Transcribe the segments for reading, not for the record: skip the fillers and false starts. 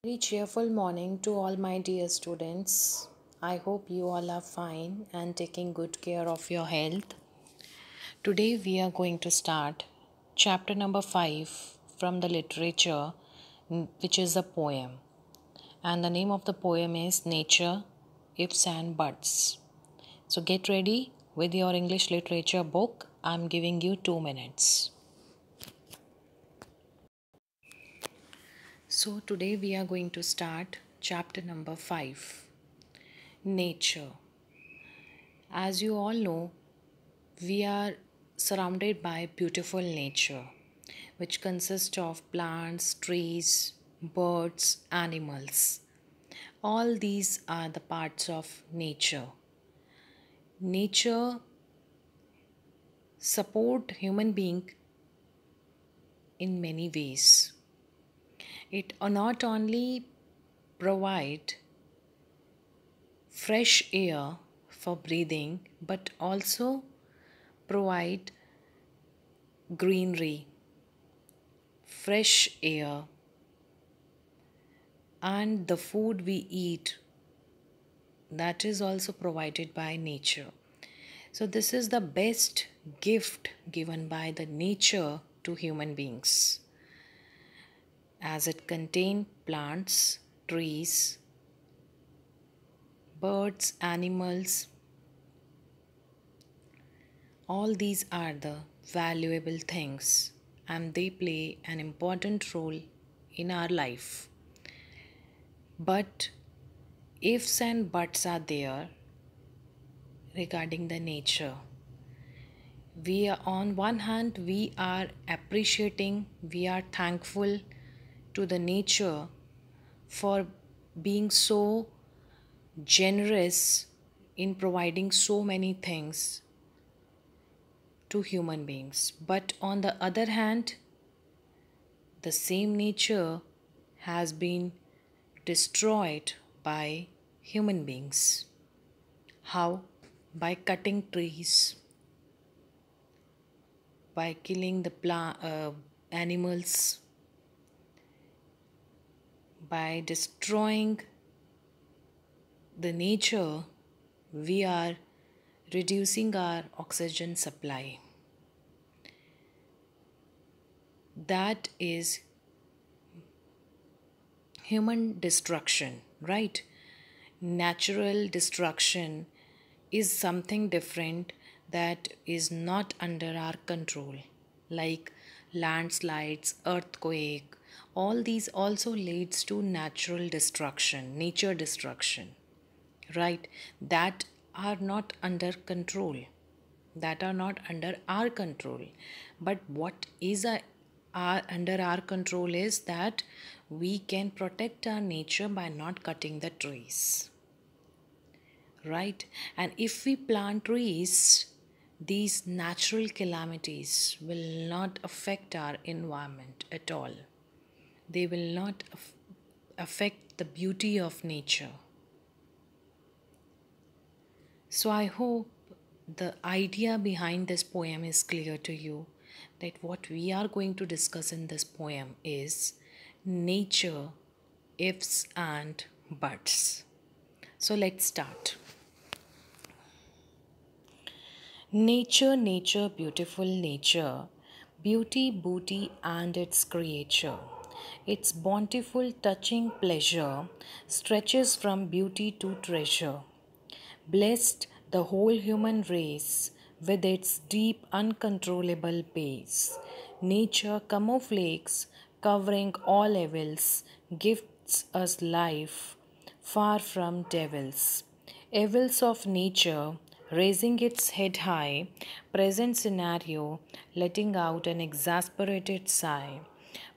Very cheerful morning to all my dear students. I hope you all are fine and taking good care of your health. Today we are going to start chapter number 5 from the literature, which is a poem. And the name of the poem is Nature, Ifs and Buts. So get ready with your English literature book. I'm giving you 2 minutes. So today we are going to start chapter number 5, Nature. As you all know, we are surrounded by beautiful nature, which consists of plants, trees, birds, animals. All these are the parts of nature. Nature support human being in many ways. It not only provide fresh air for breathing, but also provide greenery, fresh air, and the food we eat, that is also provided by nature. So this is the best gift given by the nature to human beings, as it contains plants, trees, birds, animals. All these are the valuable things and they play an important role in our life. But ifs and buts are there regarding the nature. We are, on one hand, we are appreciating, we are thankful to the nature for being so generous in providing so many things to human beings. But on the other hand, the same nature has been destroyed by human beings. How? By cutting trees, by killing the animals, by destroying the nature, we are reducing our oxygen supply. That is human destruction, right? Natural destruction is something different that is not under our control, like landslides, earthquake. All these also leads to natural destruction, nature destruction, right? That are not under control, that are not under our control. But what is under our control is that we can protect our nature by not cutting the trees, right? And if we plant trees, these natural calamities will not affect our environment at all. They will not affect the beauty of nature. So I hope the idea behind this poem is clear to you, that what we are going to discuss in this poem is nature, ifs and buts. So let's start. Nature, nature, beautiful nature, beauty, booty, and its creature. Its bountiful, touching pleasure stretches from beauty to treasure. Blessed the whole human race with its deep, uncontrollable pace. Nature camouflages, covering all evils, gives us life far from devils. Evils of nature, raising its head high, present scenario, letting out an exasperated sigh.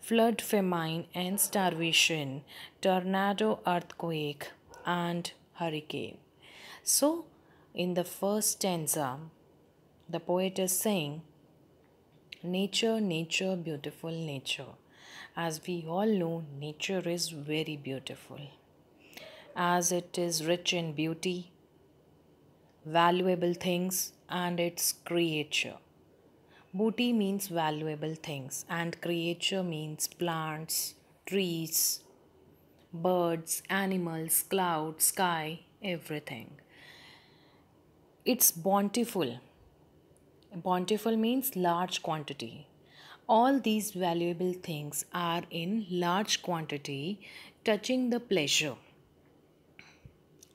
Flood, famine, and starvation, tornado, earthquake, and hurricane. So, in the first stanza, the poet is saying, nature, nature, beautiful nature. As we all know, nature is very beautiful, as it is rich in beauty, valuable things, and its creature. Booty means valuable things, and creature means plants, trees, birds, animals, clouds, sky, everything. It's bountiful. Bountiful means large quantity. All these valuable things are in large quantity, touching the pleasure.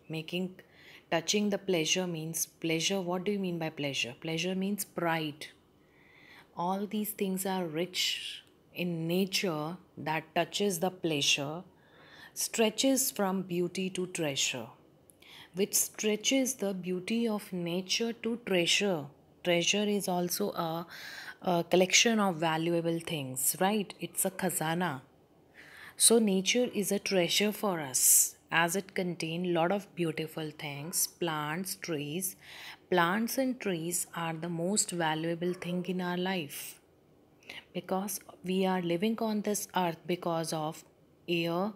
Making touching the pleasure means pleasure. What do you mean by pleasure? Pleasure means pride. All these things are rich in nature that touches the pleasure, stretches from beauty to treasure, which stretches the beauty of nature to treasure. Treasure is also a collection of valuable things, right? It's a khazana. So nature is a treasure for us as it contains a lot of beautiful things, plants, trees. Plants and trees are the most valuable thing in our life because we are living on this earth because of air,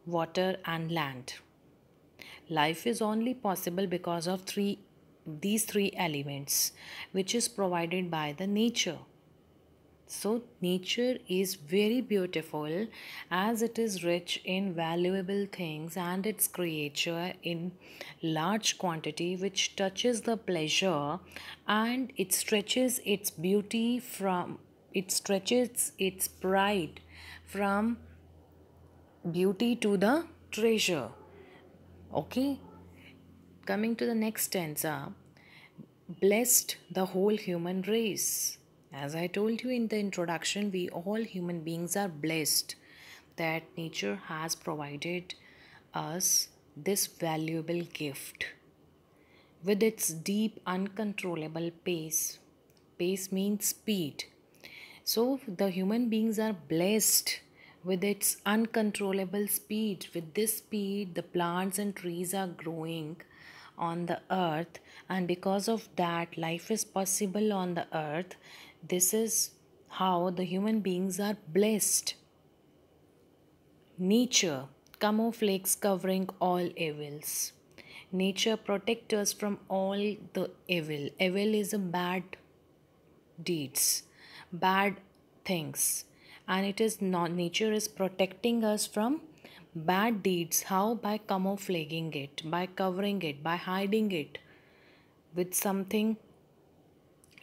water and land. Life is only possible because of these three elements which is provided by the nature. So, nature is very beautiful as it is rich in valuable things and its creature in large quantity, which touches the pleasure and it stretches its pride from beauty to the treasure. Okay, coming to the next stanza, blessed the whole human race. As I told you in the introduction, we all human beings are blessed that nature has provided us this valuable gift with its deep, uncontrollable pace. Pace means speed. So the human beings are blessed with its uncontrollable speed. With this speed, the plants and trees are growing on the earth, and because of that, life is possible on the earth. This is how the human beings are blessed. Nature, camouflage covering all evils. Nature protects us from all the evil. Evil is a bad deeds, bad things, and it is not, nature is protecting us from bad deeds. How? By camouflaging it, by covering it, by hiding it with something.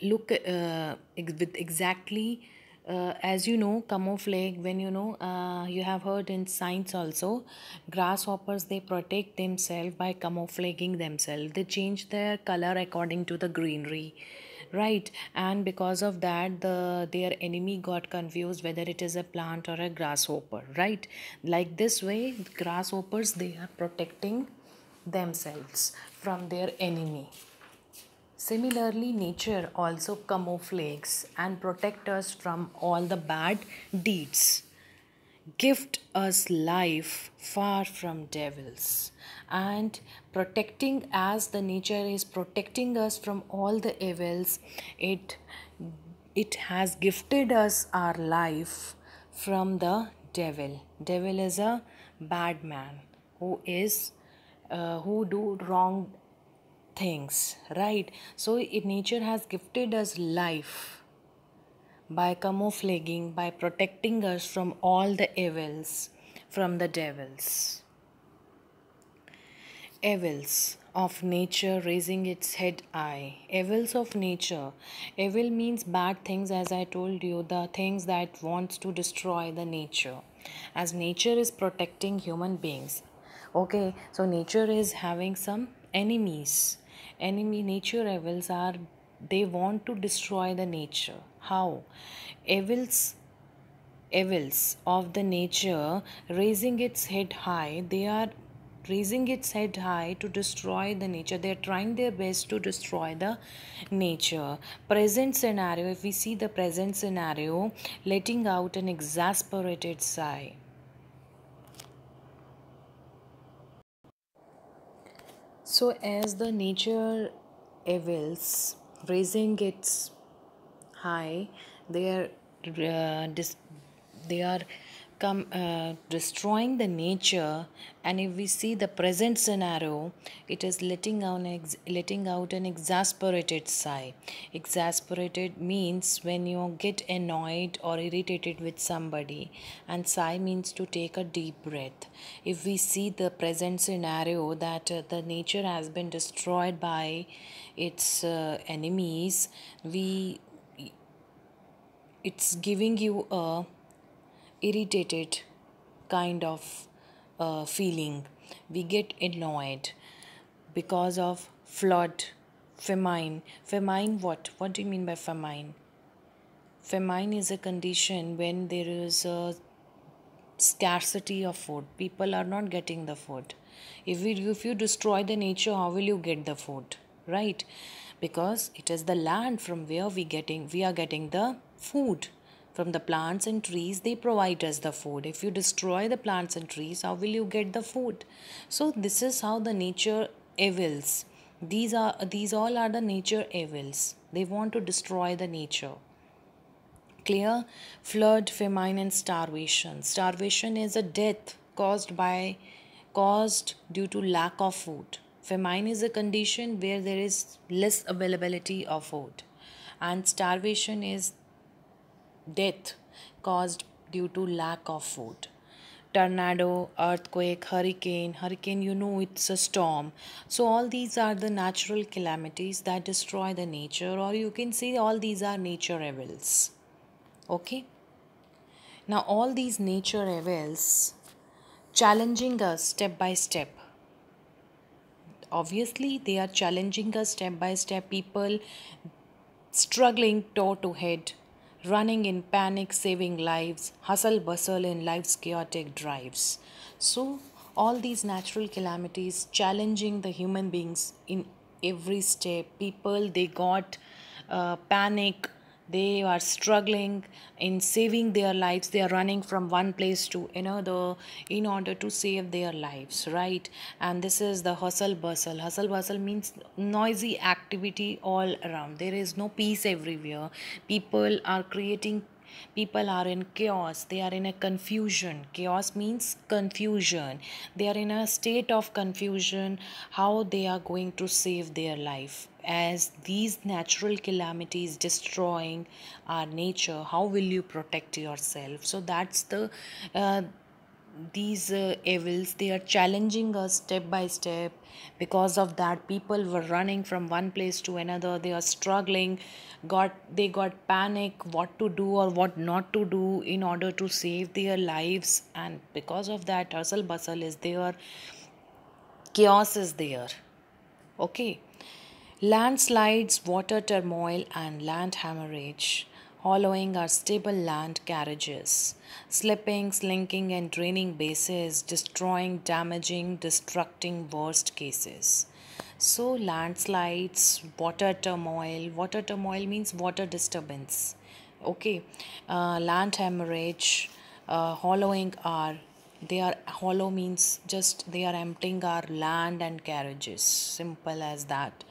Look with exactly as you know, camouflage, when you have heard in science also, grasshoppers, they protect themselves by camouflaging themselves. They change their color according to the greenery, right? And because of that, their enemy got confused whether it is a plant or a grasshopper, right? Like this way, grasshoppers, they are protecting themselves from their enemy. Similarly, nature also camouflages and protects us from all the bad deeds. Gift us life far from devils. And protecting, as the nature is protecting us from all the evils, it it has gifted us our life from the devil. Devil is a bad man who do wrong things, right? So nature has gifted us life by camouflaging, by protecting us from all the evils, from the devils. Evils of nature raising its head high. Evils of nature. Evil means bad things, as I told you, the things that wants to destroy the nature. As nature is protecting human beings. Okay, so nature is having some enemies. Enemy nature evils are, they want to destroy the nature. How? Evils of the nature raising its head high, they are raising its head high to destroy the nature. They are trying their best to destroy the nature. Present scenario, if we see the present scenario, letting out an exasperated sigh. So as the nature evils raising its high, they are they are destroying the nature. And if we see the present scenario, it is letting out an exasperated sigh. Exasperated means when you get annoyed or irritated with somebody, and sigh means to take a deep breath. If we see the present scenario that the nature has been destroyed by its enemies, we it's giving you a irritated kind of feeling. We get annoyed because of flood, famine. Famine, what? What do you mean by famine? Famine is a condition when there is a scarcity of food. People are not getting the food. If you destroy the nature, how will you get the food? Right? Because it is the land from where we are getting the food. From the plants and trees, they provide us the food. If you destroy the plants and trees, how will you get the food? So this is how the nature evils. These all are the nature evils. They want to destroy the nature. Clear? Flood, famine, and starvation. Starvation is a death caused due to lack of food. Famine is a condition where there is less availability of food, and starvation is death caused due to lack of food. Tornado, earthquake, hurricane, you know, it's a storm. So all these are the natural calamities that destroy the nature, or you can say all these are nature evils. Okay? Now, all these nature evils challenging us step by step. Obviously, they are challenging us step by step. People struggling toe to head, running in panic, saving lives, hustle bustle in life's chaotic drives. So, all these natural calamities challenging the human beings in every step. People, they got panic, they are struggling in saving their lives. They are running from one place to another in order to save their lives, right? And this is the hustle bustle. Hustle bustle means noisy activity all around. There is no peace everywhere. People are in chaos. They are in a confusion. Chaos means confusion. They are in a state of confusion how they are going to save their life. As these natural calamities destroying our nature, how will you protect yourself? So that's the these evils, they are challenging us step by step. Because of that, people were running from one place to another. They are struggling, they got panic what to do or what not to do in order to save their lives. And because of that, hustle bustle is there, chaos is there. Okay. Landslides, water turmoil, and land hemorrhage, hollowing our stable land carriages, slipping, slinking, and draining bases, destroying, damaging, destructing worst cases. So, landslides, water turmoil means water disturbance. Okay, land hemorrhage, hollowing our they are hollow means just they are emptying our land and carriages, simple as that.